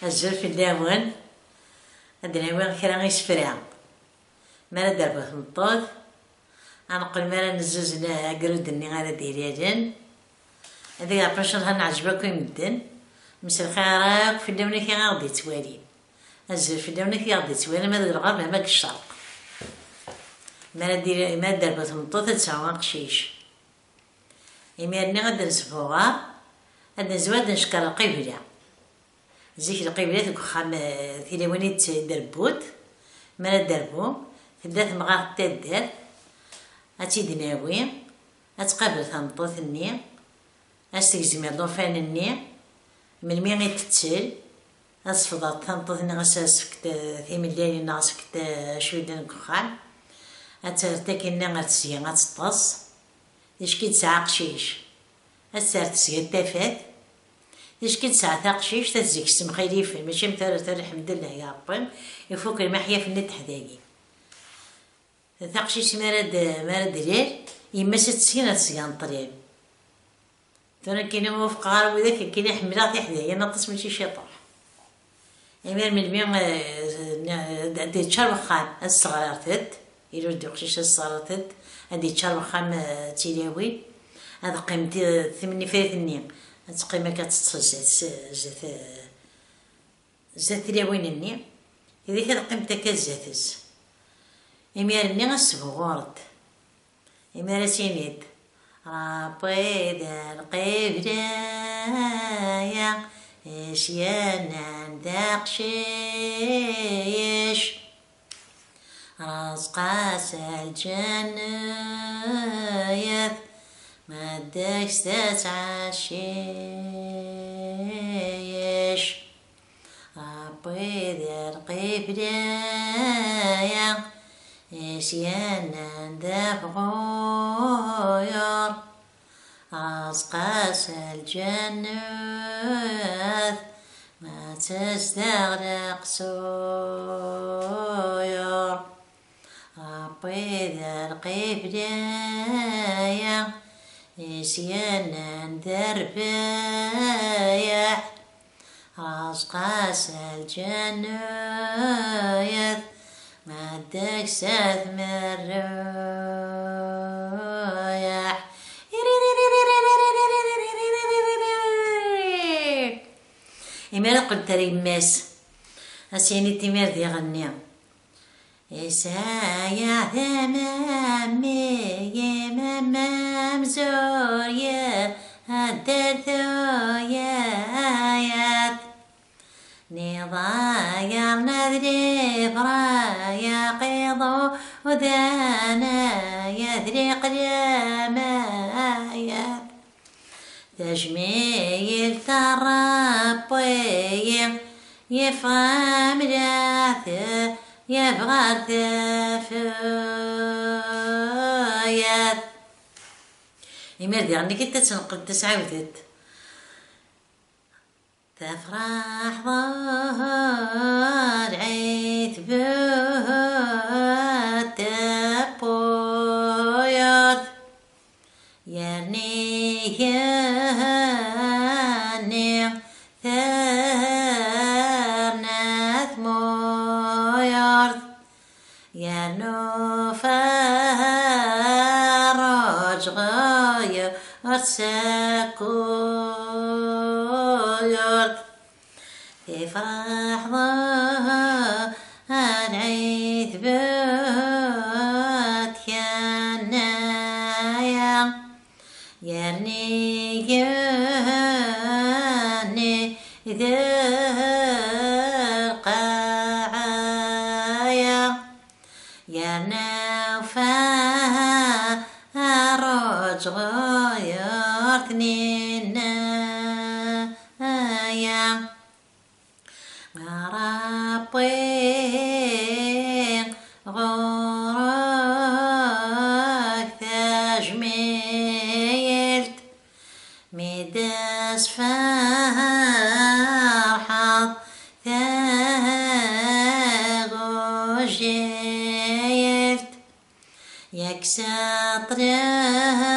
الزر في الداون الدناوين كرا يسفرها مرا دربا ثمطوط غنقول مرا نزوز قرودني غادا ديرياجن هذيك عرفاش نعجبك يمدن مسا خيرك في الداون كي غادي توالي الزر في الداون كي غادي توالي ما الغرب ما الشرق مرا دير ما دربا ثمطوط تسعة قشيش يميرني غادا نسفوغا هاد نزواد نشكر القبلة زيك القبلة في وخام تيليوانيت دربوت مرا دربو تبدا تمغار تدار هاتي دناوي هتقابل ثمطوط-ني هتجزمي الضوفان-ني من مين غيتتسل هتصفض ثمطوط-ني غاسفكت ثيملالي غاسفكت شويه ديال الكخان هترتكي-ني غتسيا غتطص كي تسعة قشيش هتسار تسيا التافات كي تسعة قشيش تزيك السمخيليف ماشي مثال الحمد لله يا ربي يفوك المحيا في النت حداقي ثقشيش مراد درير يما تسينا تسيان طريب ترى كاين موافق غار وذاك كاين حملات حدايا نطس ماشي شيطان يمير من بين دي تشرب خان الصغارتت يرد قشيش الصغارتت هادي تشرب خان تيلاوي هذا قيمتي ثمني فاثني تقيمه كتصل زات تلاوين-ني هذيك قيمتها كزاتس يميرني غسبغورد يمير سينيت ربي ذا القبرايا اش يانا داقشيش رزقاس الجنايات ما داكش تتعشيش ربي ذا القبرايا إشيانا دافغوير رزقاس الجنات ما تستغرق سوير ربي ذا القبرايا إشيانا دربايا رزقاس الجنات ما داك ساث مرايح إما قلت ري ماس أسيني تيمير دي غني إسايا ثمامي يا ماما مزوريا هدرثويا آيات نضاير نذري برايا قيضو وذانا يذري قلامايات تجميل تربي يفهم راث يبغى ثفايات يمير دي غني كنت تنقل تسعاودت تفرح ظهر عتبات تبويض يرني يهني ثرنا ثمويض يرنو فرج غاية سكويض تفرح ظهر عتبات ينايا يرني يهني ذا قاعايا يرنا فرج غيرتني نايا ربي غورك تجميلت ميداس فرحة ثاغوجيلت يكسى طريق